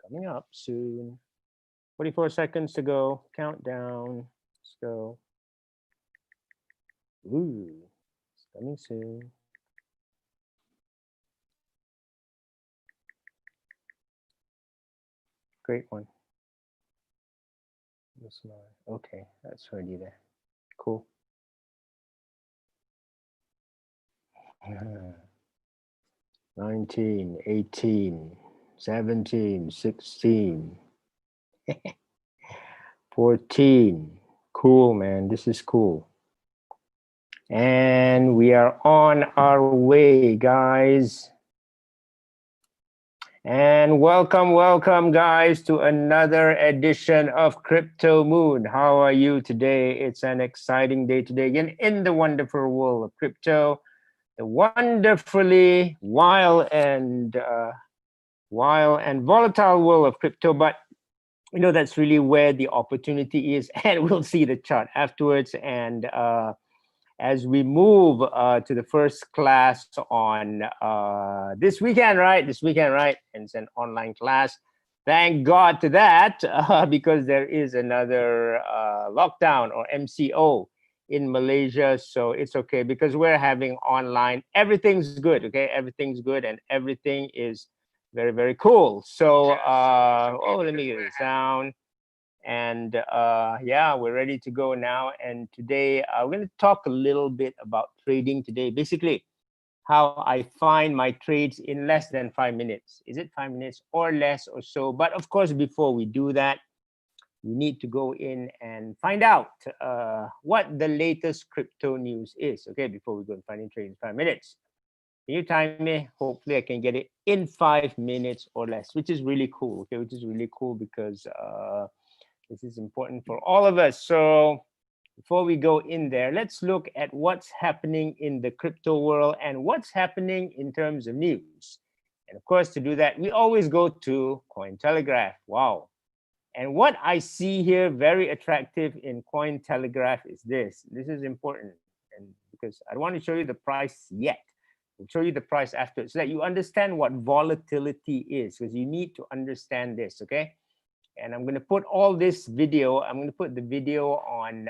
Coming up soon. 44 seconds to go. Countdown. Let's go. Ooh, it's coming soon. Great one. Okay, that's already there. Cool. 19, 18, 17, 16, 14. Cool, man. This is cool. And we are on our way, guys. And welcome, guys, to another edition of Crypto Moon. How are you today? It's an exciting day today again in the wonderful world of crypto, the wonderfully wild and volatile world of crypto. But you know, that's really where the opportunity is, and we'll see the chart afterwards. And as we move to the first class on this weekend, right? This weekend, right? And it's an online class. Thank God to that, because there is another lockdown or MCO in Malaysia. So it's okay because we're having online. Everything's good, okay? Everything's good and everything is very, very cool. So, let me get it down. And yeah, we're ready to go now. And today we're going to talk a little bit about trading today. Basically, how I find my trades in less than 5 minutes. Is it 5 minutes or less or so? But of course, before we do that, we need to go in and find out what the latest crypto news is. Okay, before we go and find trade in 5 minutes. Can you time me? Hopefully I can get it in 5 minutes or less, which is really cool. Okay, which is really cool because this is important for all of us. So before we go in there, let's look at what's happening in the crypto world and what's happening in terms of news. And of course, to do that, we always go to Cointelegraph. Wow. And what I see here very attractive in Cointelegraph is this. This is important, and because I don't want to show you the price yet. I'll show you the price after so that you understand what volatility is, because you need to understand this, okay? And I'm going to put all this video, I'm going to put the video on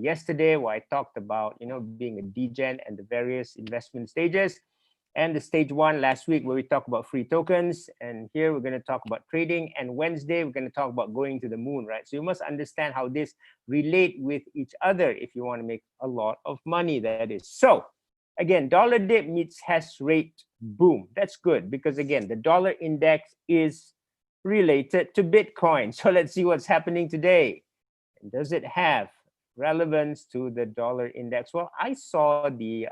yesterday where I talked about, you know, being a degen and the various investment stages, and the stage one last week where we talked about free tokens. And here we're going to talk about trading. And Wednesday, we're going to talk about going to the moon, right? So you must understand how this relate with each other if you want to make a lot of money, that is. So again, dollar dip meets hash rate boom. That's good because again, the dollar index is related to Bitcoin. So let's see what's happening today. And does it have relevance to the dollar index? Well, I saw the,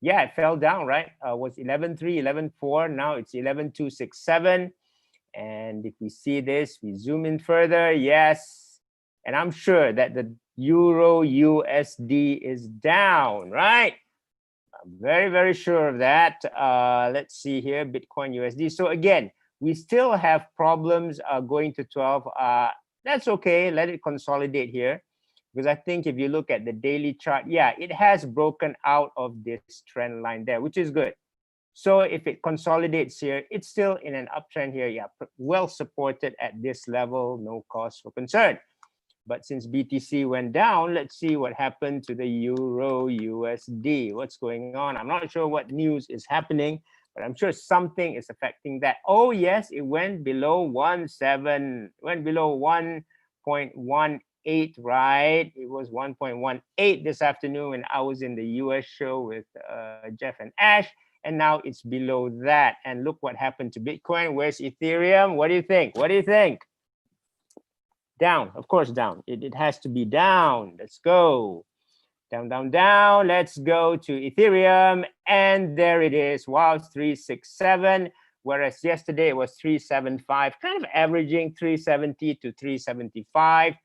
yeah, it fell down, right? Was 11.3, 11.4. Now it's 11.267. And if we see this, we zoom in further. Yes. And I'm sure that the Euro USD is down, right? I'm very, very sure of that. Let's see here, Bitcoin USD. So again, we still have problems going to 12. That's okay. Let it consolidate here. Because I think if you look at the daily chart, yeah, it has broken out of this trend line there, which is good. So if it consolidates here, it's still in an uptrend here. Yeah, well supported at this level, no cause for concern. But since BTC went down, let's see what happened to the Euro USD. What's going on? I'm not sure what news is happening, but I'm sure something is affecting that. Oh, yes, it went below 1.7, went below 1.18, right? It was 1.18 this afternoon when I was in the US show with Jeff and Ash, and now it's below that. And look what happened to Bitcoin. Where's Ethereum? What do you think? What do you think? Down, of course, down. It has to be down. Let's go. Down, down, down. Let's go to Ethereum. And there it is. Wow, it's 367. Whereas yesterday it was 375, kind of averaging 370 to 375.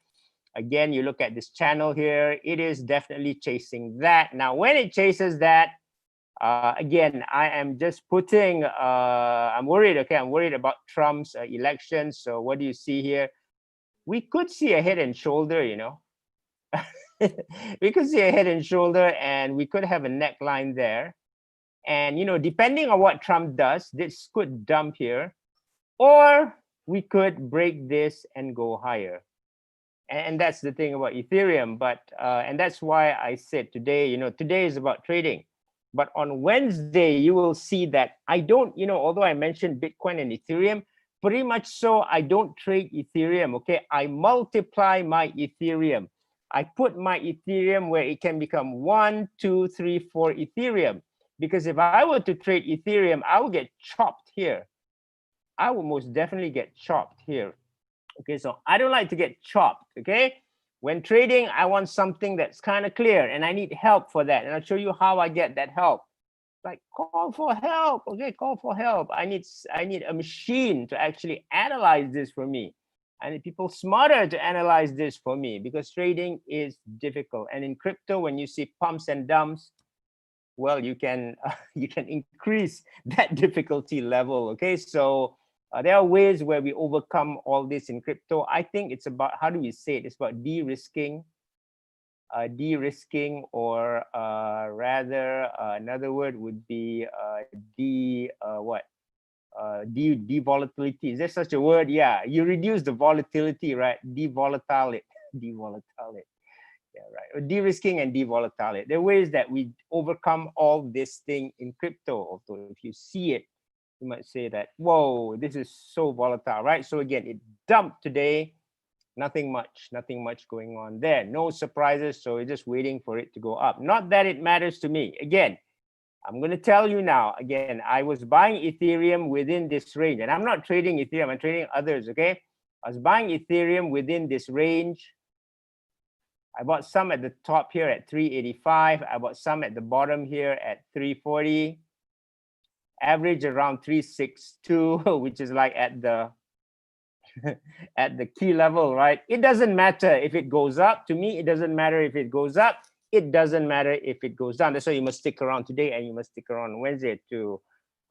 Again, you look at this channel here. It is definitely chasing that. Now, when it chases that, again, I am just putting, I'm worried, okay? I'm worried about Trump's election. So what do you see here? We could see a head and shoulder, you know. We could see a head and shoulder, and we could have a neckline there. And, you know, depending on what Trump does, this could dump here. Or we could break this and go higher. And that's the thing about Ethereum. But and that's why I said today, today is about trading. But on Wednesday, you will see that I don't, although I mentioned Bitcoin and Ethereum, pretty much so I don't trade Ethereum. Okay, I multiply my Ethereum. I put my Ethereum where it can become 1, 2, 3, 4 Ethereum. Because if I were to trade Ethereum, I would get chopped here. I would most definitely get chopped here. Okay, so I don't like to get chopped. Okay, when trading, I want something that's kind of clear, and I need help for that. And I'll show you how I get that help. Like, call for help. Okay, call for help. I need a machine to actually analyze this for me. I need people smarter to analyze this for me, because trading is difficult. And in crypto, when you see pumps and dumps, well, you can you can increase that difficulty level. Okay, so there are ways where we overcome all this in crypto. I think it's about, how do we say it? It's about de-risking, or rather, another word would be de-volatility. Is there such a word? Yeah, you reduce the volatility, right? De-volatile it, de-volatile it. Yeah, right. De-risking and de-volatile it. There are ways that we overcome all this thing in crypto. Although if you see it, you might say that, whoa, this is so volatile, right? So again, it dumped today. Nothing much going on there. No surprises. So we're just waiting for it to go up. Not that it matters to me. Again, I'm going to tell you now, again, I was buying Ethereum within this range, and I'm not trading Ethereum, I'm trading others, okay? I was buying Ethereum within this range. I bought some at the top here at 385. I bought some at the bottom here at 340. Average around 362, which is like at the at the key level, right? It doesn't matter if it goes up. To me, it doesn't matter if it goes up. It doesn't matter if it goes down. That's why you must stick around today, and you must stick around on Wednesday to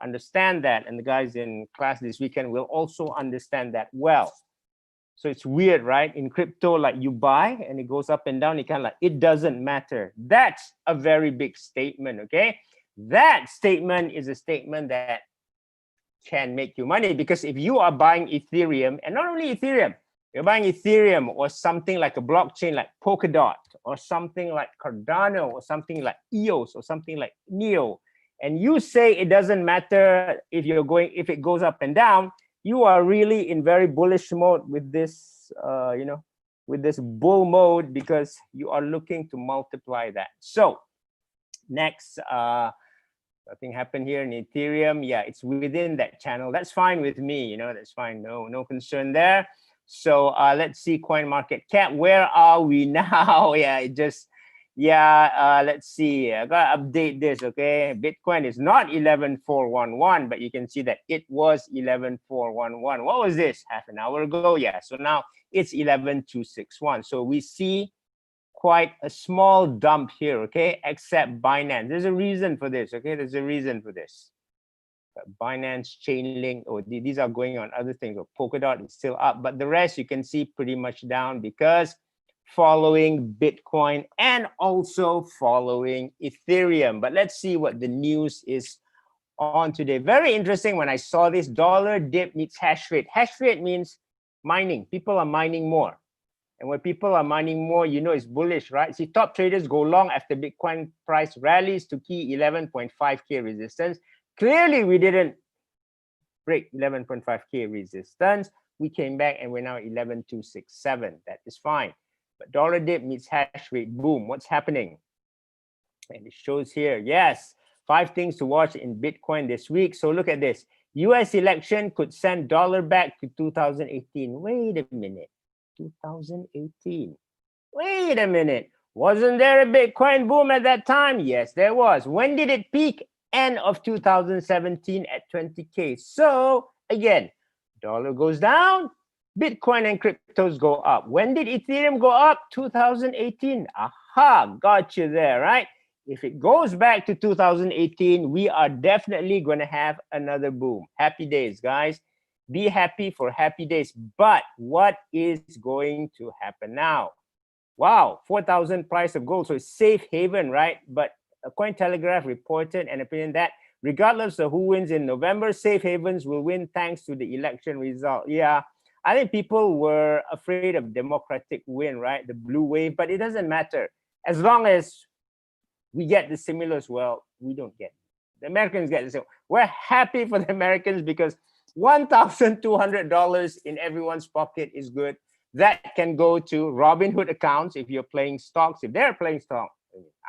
understand that. And the guys in class this weekend will also understand that well. So it's weird, right? In crypto, like you buy and it goes up and down, you kind of like, it doesn't matter. That's a very big statement, okay? That statement is a statement that can make you money, because if you are buying Ethereum, and not only Ethereum, you're buying Ethereum or something like a blockchain like Polkadot, or something like Cardano, or something like EOS, or something like Neo, and you say it doesn't matter if if it goes up and down, you are really in very bullish mode with this, with this bull mode, because you are looking to multiply that. So next, nothing happened here in Ethereum. Yeah, it's within that channel. That's fine with me. That's fine. No concern there. So let's see CoinMarketCap. Where are we now? Let's see. I gotta update this. Okay, Bitcoin is not 11,411, but you can see that it was 11,411. What was this? Half an hour ago. Yeah. So now it's 11,261. So we see quite a small dump here, okay, except Binance. There's a reason for this, okay? There's a reason for this. Binance, Chainlink, these are going on other things. Polkadot is still up, but the rest you can see pretty much down, because following Bitcoin and also following Ethereum. But let's see what the news is on today. Very interesting. When I saw this, dollar dip meets hash rate. Hash rate means mining. People are mining more. And when people are mining more, it's bullish, right? See, top traders go long after Bitcoin price rallies to key 11.5K resistance. Clearly, we didn't break 11.5K resistance. We came back and we're now 11,267. That is fine. But dollar dip meets hash rate. Boom. What's happening? And it shows here, yes, 5 things to watch in Bitcoin this week. So look at this. US election could send dollar back to 2018. Wait a minute. 2018. Wait a minute. Wasn't there a Bitcoin boom at that time? Yes, there was. When did it peak? End of 2017 at 20K. So again, dollar goes down, Bitcoin and cryptos go up. When did Ethereum go up? 2018. Aha, got you there, right? If it goes back to 2018, we are definitely going to have another boom. Happy days, guys. Be happy for happy days. But what is going to happen now? Wow, 4,000 price of gold. So it's safe haven, right? But Cointelegraph reported an opinion that regardless of who wins in November, safe havens will win thanks to the election result. Yeah, I think people were afraid of democratic win, right? The blue wave, but it doesn't matter. As long as we get the stimulus, well, we don't get it. The Americans get the stimulus. We're happy for the Americans because $1,200 in everyone's pocket is good. That can go to Robinhood accounts if you're playing stocks. If they're playing stocks,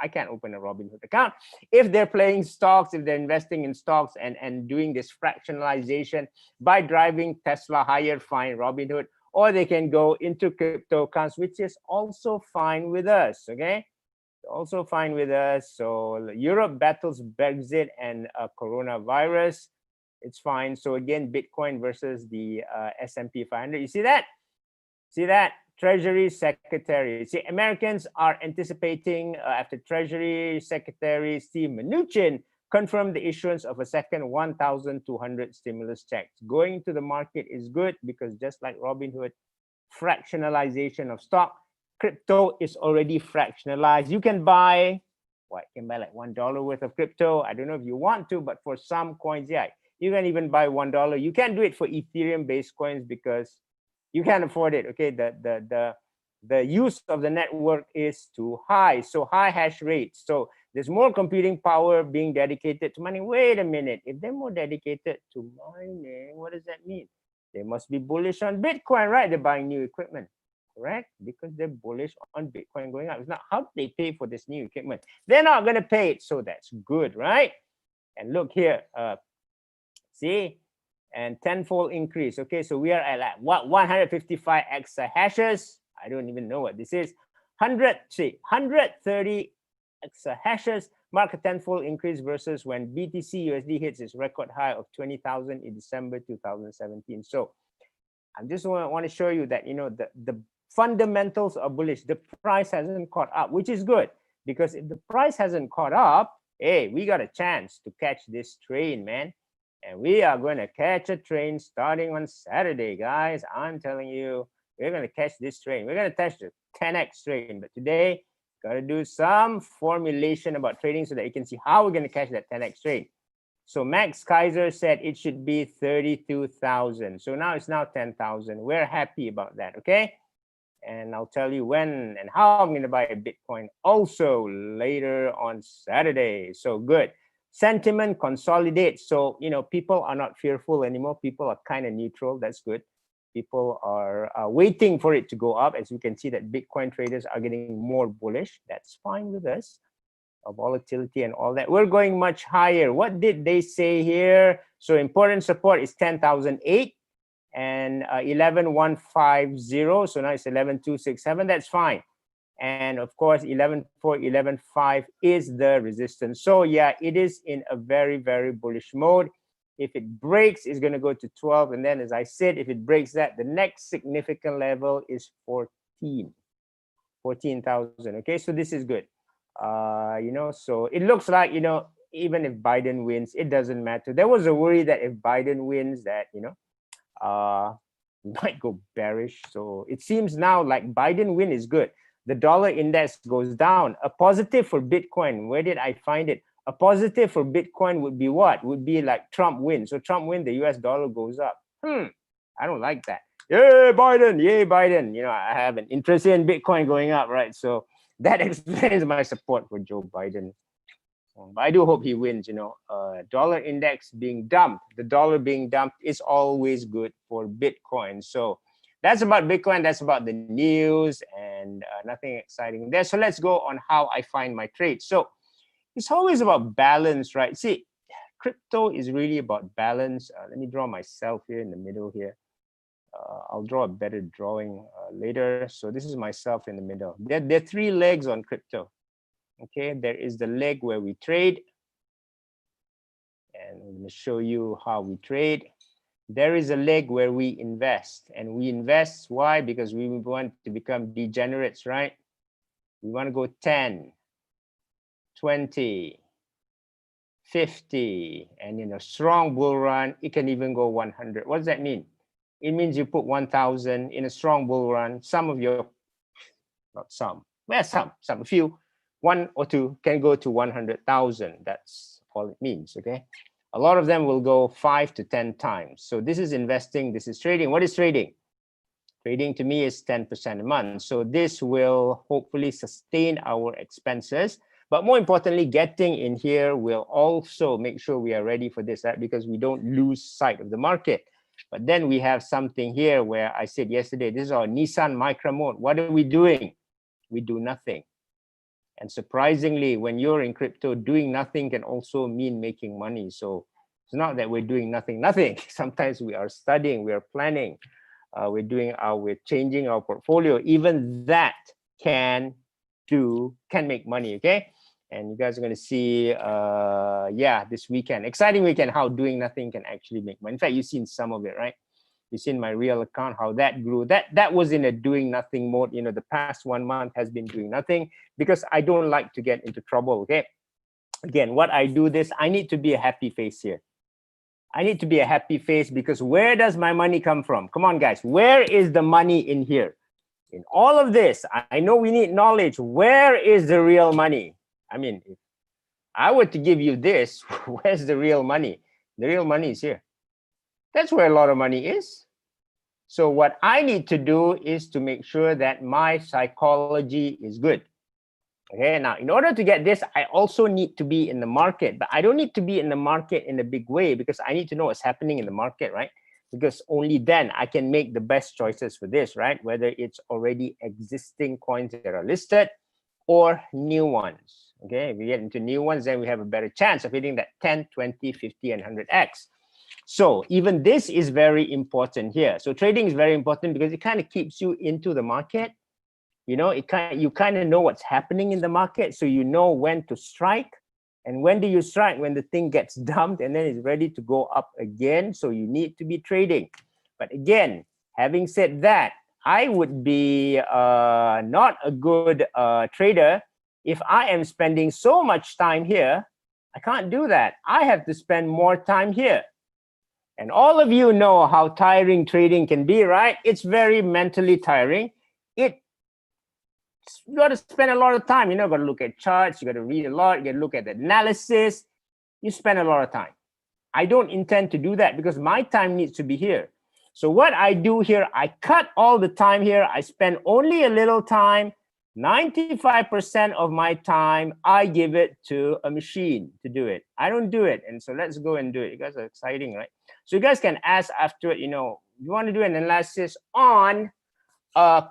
I can't open a Robinhood account. If they're playing stocks, if they're investing in stocks and doing this fractionalization by driving Tesla higher, fine, Robinhood, or they can go into crypto accounts, which is also fine with us, okay? Also fine with us. So Europe battles Brexit and coronavirus. It's fine. So again, Bitcoin versus the S&P 500. You see that? See that? Treasury Secretary. See, Americans are anticipating after Treasury Secretary Steve Mnuchin confirmed the issuance of a second 1,200 stimulus checks. Going to the market is good because just like Robinhood, fractionalization of stock, crypto is already fractionalized. You can buy, what, you can buy like $1 worth of crypto. I don't know if you want to, but for some coins, yeah, you can even buy $1. You can't do it for Ethereum-based coins because you can't afford it. Okay, the use of the network is too high, so high hash rates. So there's more computing power being dedicated to mining. Wait a minute, if they're more dedicated to mining, what does that mean? They must be bullish on Bitcoin, right? They're buying new equipment, correct? Because they're bullish on Bitcoin going up. It's not how do they pay for this new equipment? They're not going to pay it, so that's good, right? And look here, see, and tenfold increase. Okay, so we are at like what 155 exahashes. I don't even know what this is. 130 exahashes mark a tenfold increase versus when BTC USD hits its record high of 20,000 in December 2017. So I just want to show you that, you know, the fundamentals are bullish. The price hasn't caught up, which is good, because if the price hasn't caught up, hey, we got a chance to catch this train, man. And we are going to catch a train starting on Saturday, guys. I'm telling you, we're going to catch this train. We're going to catch the 10x train. But today, got to do some formulation about trading so that you can see how we're going to catch that 10x train. So Max Kaiser said it should be 32,000. So now it's now 10,000. We're happy about that, okay? And I'll tell you when and how I'm going to buy a Bitcoin also later on Saturday. So good. Sentiment consolidates. So, you know, people are not fearful anymore. People are kind of neutral. That's good. People are waiting for it to go up. As you can see that Bitcoin traders are getting more bullish. That's fine with us. Volatility and all that. We're going much higher. What did they say here? So important support is 10,008 and 11,150. So now it's 11,267. That's fine. And of course, 11,400, 11,500 is the resistance. So yeah, it is in a very, very bullish mode. If it breaks, it's going to go to 12. And then, as I said, if it breaks that, the next significant level is 14,000. Okay, so this is good. You know, so it looks like, you know, even if Biden wins, it doesn't matter. There was a worry that if Biden wins, that, you know, might go bearish. So it seems now like Biden win is good. The dollar index goes down. A positive for Bitcoin, where did I find it? A positive for Bitcoin would be what? Would be like Trump win. So Trump win, the US dollar goes up. I don't like that. Yay, Biden, yay, Biden. You know, I have an interest in Bitcoin going up, right? So that explains my support for Joe Biden. But I do hope he wins, you know. Dollar index being dumped, the dollar being dumped is always good for Bitcoin. So that's about Bitcoin. That's about the news, and nothing exciting there. So let's go on how I find my trades. So it's always about balance, right? See, crypto is really about balance. Let me draw myself here in the middle here. I'll draw a better drawing later. So this is myself in the middle. There are three legs on crypto. Okay, there is the leg where we trade. And I'm going to show you how we trade. There is a leg where we invest. And we invest, why? Because we want to become degenerates, right? We want to go 10, 20, 50. And in a strong bull run, it can even go 100. What does that mean? It means you put 1,000 in a strong bull run. Some of your, not some, well, some, a few, one or two can go to 100,000. That's all it means, okay? A lot of them will go 5 to 10 times. So this is investing, this is trading. What is trading? Trading to me is 10% a month. So this will hopefully sustain our expenses. But more importantly, getting in here will also make sure we are ready for this, right? Because we don't lose sight of the market. But then we have something here where I said yesterday, this is our Nissan Micro mode. What are we doing? We do nothing. And surprisingly, when you're in crypto, doing nothing can also mean making money. So it's not that we're doing nothing. Sometimes we are studying, we are planning, we're changing our portfolio. Even that can make money, okay? And you guys are going to see, yeah, this weekend, exciting weekend, how doing nothing can actually make money. In fact, you've seen some of it, right? You've seen my real account, how that grew. That was in a doing nothing mode. You know, the past 1 month has been doing nothing because I don't like to get into trouble, okay? Again, what I do this, I need to be a happy face here. I need to be a happy face because where does my money come from? Come on, guys. Where is the money in here? In all of this, I know we need knowledge. Where is the real money? I mean, if I were to give you this, where's the real money? The real money is here. That's where a lot of money is. So what I need to do is to make sure that my psychology is good. Okay, now in order to get this, I also need to be in the market, but I don't need to be in the market in a big way because I need to know what's happening in the market, right? Because only then I can make the best choices for this, right? Whether it's already existing coins that are listed or new ones. Okay, if we get into new ones, then we have a better chance of hitting that 10, 20, 50, and 100x. So even this is very important here. So trading is very important because it kind of keeps you into the market. You know, you kind of know what's happening in the market, so you know when to strike. And when do you strike? When the thing gets dumped and then it's ready to go up again. So you need to be trading. But again, having said that, I would be not a good trader if I am spending so much time here. I can't do that. I have to spend more time here. And all of you know how tiring trading can be, right? It's very mentally tiring. You got to spend a lot of time. You know, got to look at charts. You got to read a lot. You got to look at the analysis. You spend a lot of time. I don't intend to do that because my time needs to be here. So what I do here, I cut all the time here. I spend only a little time. 95% of my time, I give it to a machine to do it. I don't do it. And so let's go and do it. You guys are exciting, right? So you guys can ask after, you know, you want to do an analysis on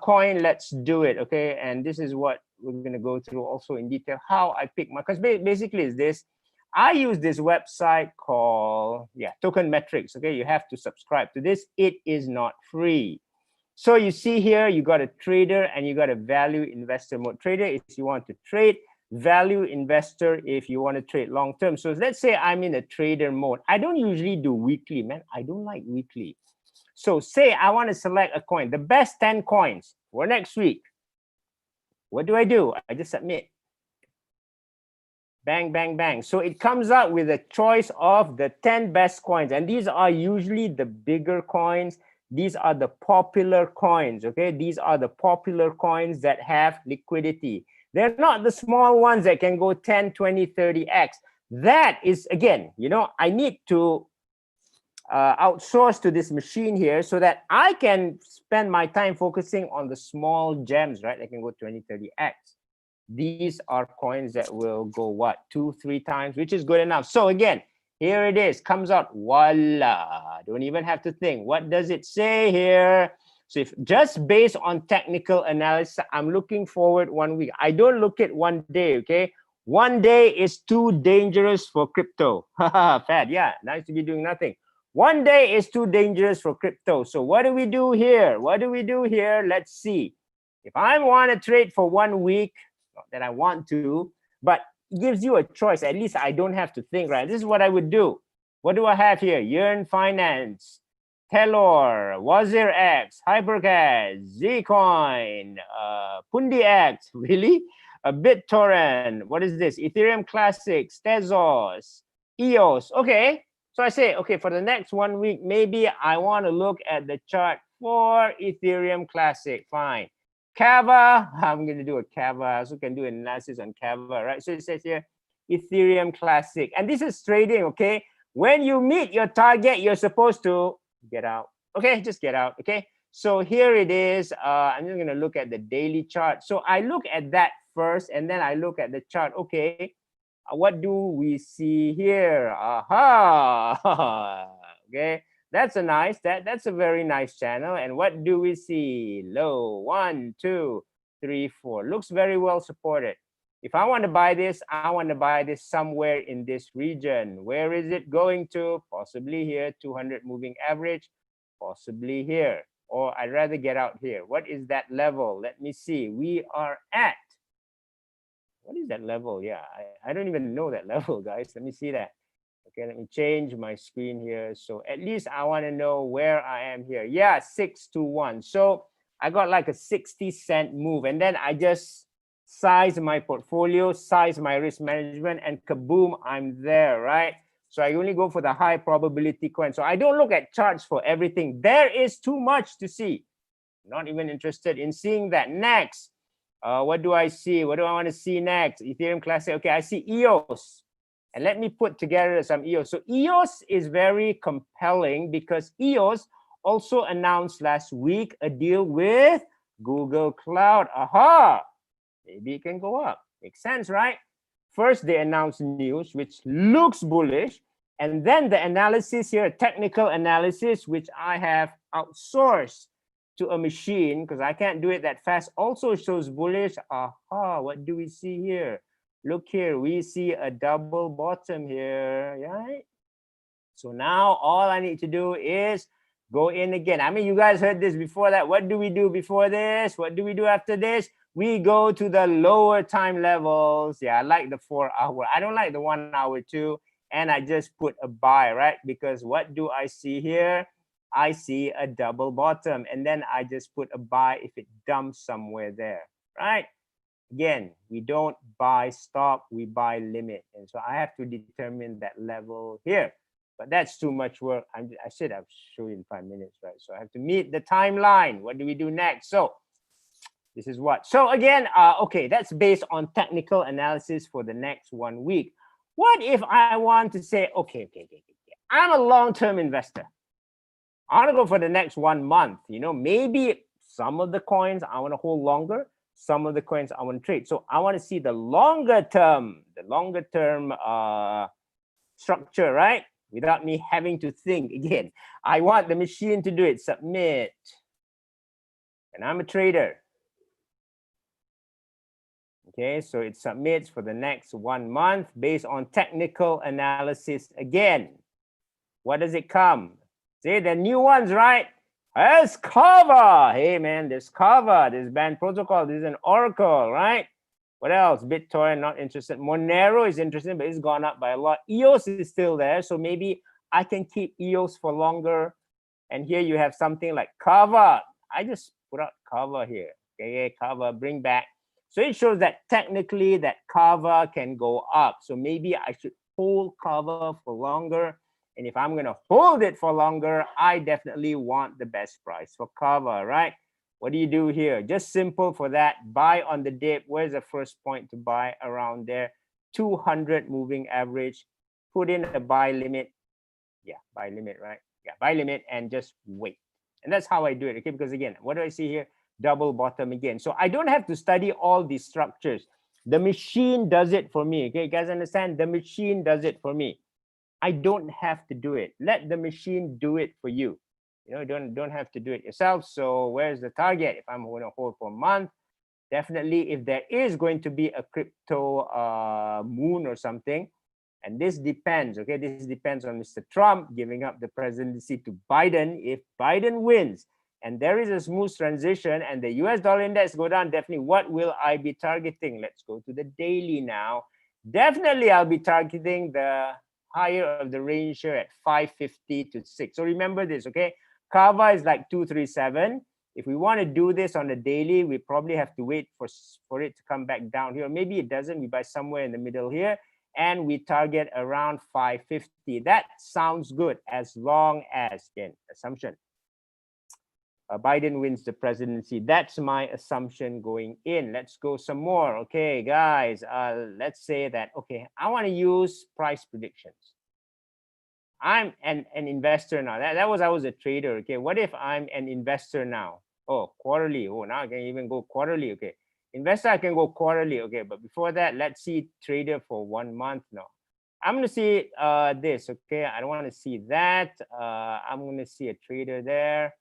coin, let's do it, okay? And this is what we're going to go through also in detail, how I pick my, because basically is this, I use this website called, Tokenmetrics, okay? You have to subscribe to this. It is not free. So you see here, you got a trader and you got a value investor mode. Trader if you want to trade, value investor if you want to trade long term. So let's say I'm in a trader mode. I don't usually do weekly, man. I don't like weekly. So say I want to select a coin, the best 10 coins for next week. What do? I just submit. Bang, bang, bang. So it comes out with a choice of the 10 best coins. And these are usually the bigger coins. These are the popular coins, okay? These are the popular coins that have liquidity. They're not the small ones that can go 10, 20, 30x. That is, again, you know, I need to outsource to this machine here so that I can spend my time focusing on the small gems, right? That can go 20, 30x. These are coins that will go what? 2, 3 times, which is good enough. So again, here it is, comes out, voila. Don't even have to think. What does it say here? So if just based on technical analysis, I'm looking forward 1 week. I don't look at 1 day, okay? 1 day is too dangerous for crypto. Fad, yeah, nice to be doing nothing. 1 day is too dangerous for crypto. So what do we do here? What do we do here? Let's see. If I want to trade for 1 week, not that I want to, but it gives you a choice. At least I don't have to think, right? This is what I would do. What do I have here? Yearn Finance, Telor, WazirX, Hypercash, Zcoin, PundiX, really? BitTorrent, what is this? Ethereum Classic, Tezos, EOS. Okay, so I say, okay, for the next 1 week, maybe I want to look at the chart for Ethereum Classic. Fine. Kava, I'm going to do a Kava. I also can do an analysis on Kava, right? So it says here, Ethereum Classic. And this is trading, okay? When you meet your target, you're supposed to get out. Okay, just get out, okay? So here it is. I'm just gonna look at the daily chart. So I look at that first, and then I look at the chart. Okay, what do we see here? Aha! Okay, that's a nice, that's a very nice channel. And what do we see? Low, 1, 2, 3, 4. Looks very well supported. If I want to buy this, I want to buy this somewhere in this region. Where is it going to? Possibly here, 200 moving average, possibly here. Or I'd rather get out here. What is that level? Let me see. We are at, what is that level? Yeah, I don't even know that level, guys. Let me see that. Okay, let me change my screen here. So at least I want to know where I am here. Yeah, 621. So I got like a 60-cent move. And then I just size my portfolio, size my risk management, and kaboom, I'm there, right? So I only go for the high probability coin. So I don't look at charts for everything. There is too much to see. Not even interested in seeing that. Next, what do I see? What do I want to see next? Ethereum Classic. Okay, I see EOS. And let me put together some EOS. So EOS is very compelling because EOS also announced last week a deal with Google Cloud. Aha! Maybe it can go up. Makes sense, right? First, they announced news, which looks bullish. And then the analysis here, technical analysis, which I have outsourced to a machine because I can't do it that fast, also shows bullish. Aha, what do we see here? Look here, we see a double bottom here, right? So now all I need to do is go in again. I mean, you guys heard this before that. What do we do before this? What do we do after this? We go to the lower time levels. Yeah, I like the 4 hour. I don't like the 1 hour too. And I just put a buy, right? Because what do I see here? I see a double bottom. And then I just put a buy if it dumps somewhere there, right? Again, we don't buy stop, we buy limit. And so I have to determine that level here. But that's too much work. I should have shown you in 5 minutes, right? So I have to meet the timeline. What do we do next? So this is what. So again, okay, that's based on technical analysis for the next 1 week. What if I want to say, okay, I'm a long-term investor. I want to go for the next 1 month. You know, maybe some of the coins I want to hold longer. Some of the coins I want to trade. So I want to see the longer term structure, right? Without me having to think again. I want the machine to do it. Submit. And I'm a trader. Okay, so it submits for the next 1 month based on technical analysis again. What does it come? See, the new ones, right? There's Kava. Hey, man, there's Kava. There's Band Protocol. There's an Oracle, right? What else? BitTorrent, not interested. Monero is interesting, but it's gone up by a lot. EOS is still there, so maybe I can keep EOS for longer. And here you have something like Kava. I just put out Kava here. Okay, Kava, bring back. So it shows that technically that Kava can go up. So maybe I should hold Kava for longer. And if I'm going to hold it for longer, I definitely want the best price for Kava, right? What do you do here? Just simple for that. Buy on the dip. Where's the first point to buy? Around there. 200 moving average. Put in a buy limit. Yeah, buy limit, right? Yeah, buy limit and just wait. And that's how I do it, okay? Because again, what do I see here? Double bottom again. So I don't have to study all these structures. The machine does it for me, okay? You guys understand? The machine does it for me. I don't have to do it. Let the machine do it for you. You know, don't have to do it yourself. So where's the target? If I'm going to hold for a month, definitely if there is going to be a crypto moon or something, and this depends, okay? This depends on Mr. Trump giving up the presidency to Biden. If Biden wins and there is a smooth transition and the US dollar index go down, definitely what will I be targeting? Let's go to the daily now. Definitely I'll be targeting the higher of the range here at 550 to 6. So remember this, okay? Kava is like 237. If we want to do this on the daily, we probably have to wait for it to come back down here. Maybe it doesn't. We buy somewhere in the middle here. And we target around 550. That sounds good as long as, again, assumption. Biden wins the presidency. That's my assumption going in. Let's go some more. Okay, guys, let's say that, okay, I want to use price predictions. I'm an investor now. I was a trader. Okay, what if I'm an investor now? Oh, quarterly. Oh, now I can even go quarterly. Okay, investor, I can go quarterly. Okay, but before that, let's see trader for 1 month now. I'm going to see this. Okay, I don't want to see that. I'm going to see a trader there.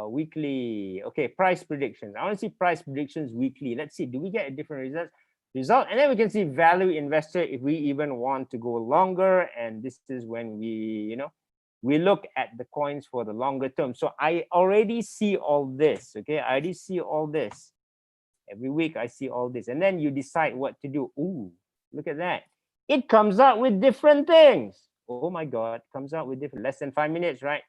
Weekly. Okay, price predictions. I want to see price predictions weekly. Let's see, do we get a different result? And then we can see value investor if we even want to go longer. And this is when we, we look at the coins for the longer term. So I already see all this. Okay, I already see all this. Every week I see all this. And then you decide what to do. Ooh, look at that. It comes out with different things. Oh my God, comes out with different, less than 5 minutes, right?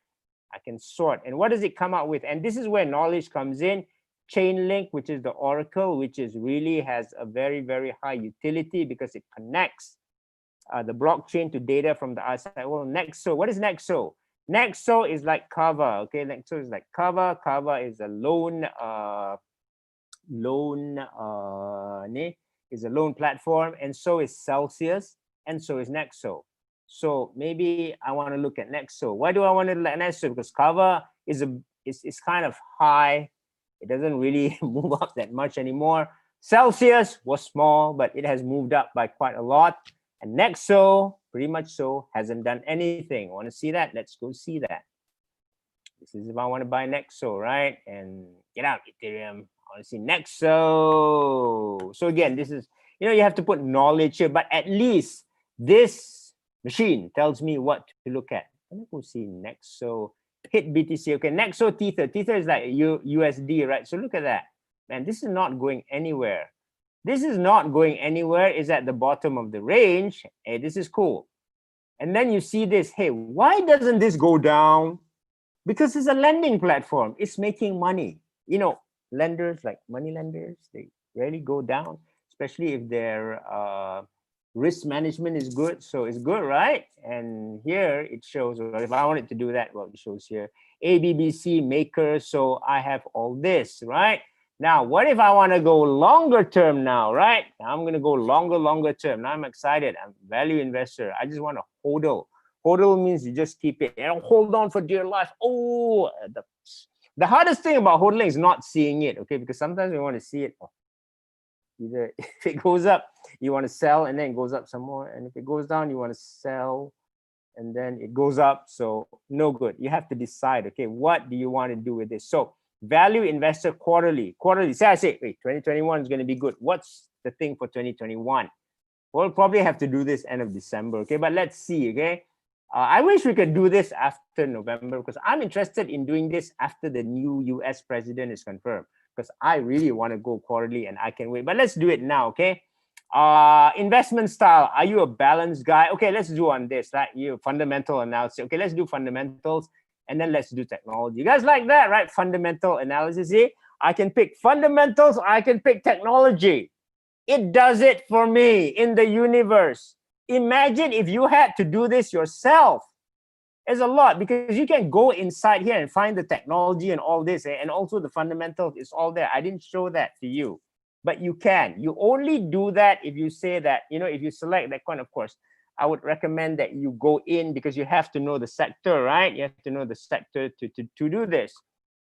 I can sort. And what does it come out with? And this is where knowledge comes in. Chainlink, which is the Oracle, which is really has a very, very high utility because it connects the blockchain to data from the other side. Well, Nexo, what is Nexo? Nexo is like Kava. Okay, Nexo is like Kava. Kava is a loan platform, and so is Celsius, and so is Nexo. So maybe I want to look at Nexo. Why do I want to look at Nexo? Because Kava is kind of high. It doesn't really move up that much anymore. Celsius was small, but it has moved up by quite a lot. And Nexo, pretty much so, hasn't done anything. Want to see that? Let's go see that. This is if I want to buy Nexo, right? And get out, Ethereum. I want to see Nexo. So again, this is, you have to put knowledge here, but at least this machine tells me what to look at. Let me go see Nexo. Hit BTC. Okay, Nexo Tether. Tether is like USD, right? So look at that. Man, this is not going anywhere. This is not going anywhere. It's at the bottom of the range. Hey, this is cool. And then you see this. Hey, why doesn't this go down? Because it's a lending platform. It's making money. Lenders, like money lenders, they rarely go down, especially if their risk management is good. So it's good, right? And here it shows, well, if I wanted to do that, well, it shows here ABBC maker. So I have all this, right? Now, what if I want to go longer term now, right? I'm going to go longer term. Now I'm excited. I'm a value investor. I just want to hodl. Hodl means you just keep it. Hold on for dear life. Oh, the hardest thing about hodling is not seeing it, okay? Because sometimes we want to see it. Either if it goes up, you want to sell, and then it goes up some more. And if it goes down, you want to sell, and then it goes up. So no good. You have to decide, okay, what do you want to do with this? So value investor quarterly. Say I say, wait, 2021 is going to be good. What's the thing for 2021? We'll probably have to do this end of December, okay? But let's see, okay? I wish we could do this after November, because I'm interested in doing this after the new US president is confirmed, because I really want to go quarterly and I can wait. But let's do it now, okay? Investment style. Are you a balanced guy? Okay, let's do on this, right? You fundamental analysis. Okay, let's do fundamentals, and then let's do technology. You guys like that, right? Fundamental analysis. See, I can pick fundamentals, I can pick technology. It does it for me in the universe. Imagine if you had to do this yourself. It's a lot, because you can go inside here and find the technology and all this, and also the fundamentals is all there. I didn't show that to you, but you can. You only do that if you say that, if you select that coin, of course, I would recommend that you go in, because you have to know the sector, right? You have to know the sector to do this.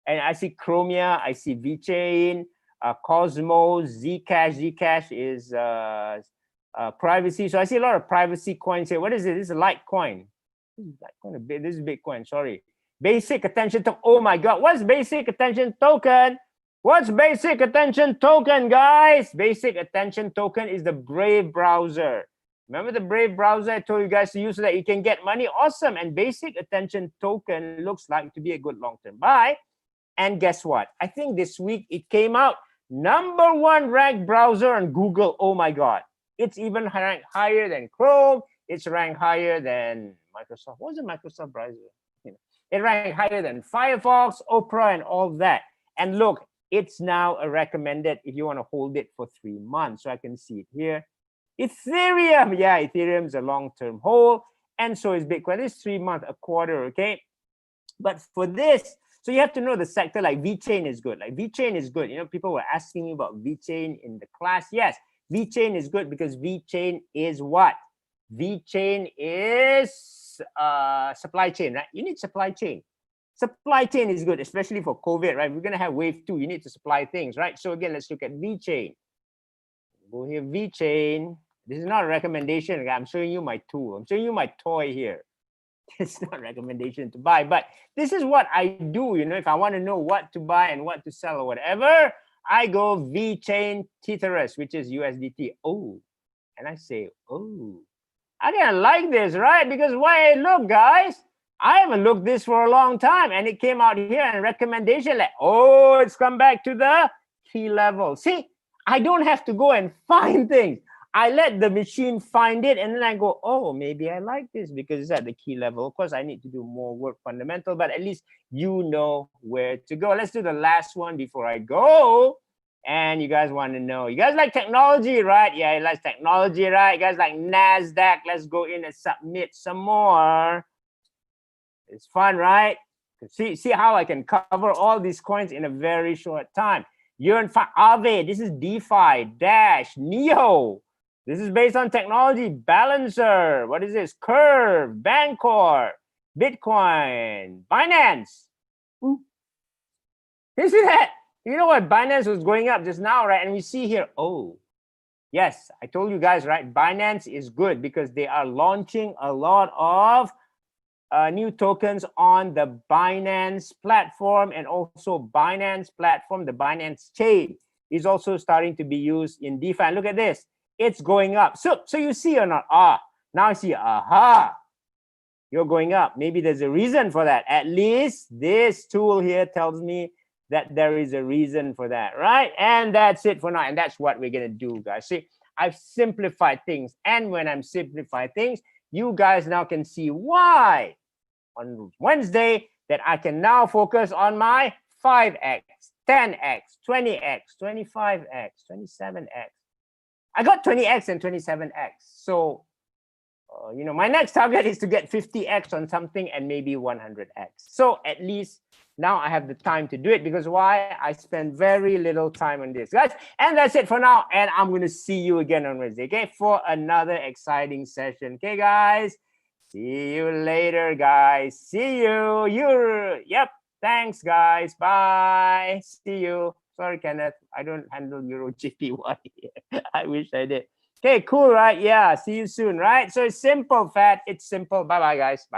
And I see Chromia, I see VChain, Cosmos, Zcash. Zcash is privacy. So I see a lot of privacy coins here. What is it? This is a Litecoin. This is Bitcoin, sorry. Basic attention token. Oh my God, what's basic attention token? What's basic attention token, guys? Basic attention token is the Brave browser. Remember the Brave browser I told you guys to use so that you can get money? Awesome. And basic attention token looks like to be a good long-term buy. And guess what? I think this week it came out #1 ranked browser on Google. Oh my God. It's even ranked higher than Chrome. It's ranked higher than Microsoft. What was the Microsoft browser? It ranked higher than Firefox, Opera, and all that. And look, it's now a recommended if you want to hold it for 3 months. So I can see it here. Ethereum. Yeah, Ethereum is a long-term hold. And so is Bitcoin. It's 3 months, a quarter, okay? But for this, So you have to know the sector. Like VChain is good. Like VChain is good. You know, people were asking me about VChain in the class. Yes, VChain is good because VChain is what? VChain is supply chain, right? You need supply chain. Supply chain is good, especially for COVID, right? We're gonna have wave 2. You need to supply things, right? So again, let's look at VChain. Go here, VChain. This is not a recommendation. I'm showing you my tool. I'm showing you my toy here. It's not a recommendation to buy, but this is what I do. You know, if I want to know what to buy and what to sell or whatever, I go VChain Tetherus, which is USDT. Oh, and I say, oh, I didn't like this, right? Because why? Look, guys, I haven't looked this for a long time, and it came out here and recommendation like, oh, it's come back to the key level. See, I don't have to go and find things. I let the machine find it, and then I go, oh, maybe I like this because it's at the key level. Of course, I need to do more work fundamental, but at least you know where to go. Let's do the last one before I go. And you guys want to know, you guys like technology, right? Yeah, you like technology, right? You guys like NASDAQ. Let's go in and submit some more. It's fun, right? See how I can cover all these coins in a very short time. You're in fact Aave. This is DeFi, Dash, Neo. This is based on technology. Balancer. What is this? Curve, Bancor, Bitcoin, Binance. You see that? You know what? Binance was going up just now, right? And we see here, oh, yes, I told you guys, right? Binance is good because they are launching a lot of new tokens on the Binance platform, and also Binance platform, the Binance chain is also starting to be used in DeFi. And look at this, it's going up. So you see or not? Now I see, aha, you're going up. Maybe there's a reason for that. At least this tool here tells me that there is a reason for that, right? And that's it for now. And that's what we're gonna do, guys. See, I've simplified things. And when I'm simplifying things, you guys now can see why on Wednesday that I can now focus on my 5x, 10x, 20x, 25x, 27x. I got 20x and 27x. So, you know, my next target is to get 50x on something and maybe 100x. So at least now I have the time to do it, because why? I spend very little time on this, guys. And that's it for now. And I'm going to see you again on Wednesday, okay, for another exciting session. Okay, guys? See you later, guys. See you. Yep. Thanks, guys. Bye. See you. Sorry, Kenneth. I don't handle Euro GPY here. I wish I did. Okay, cool, right? Yeah. See you soon, right? So it's simple, Fat. It's simple. Bye-bye, guys. Bye.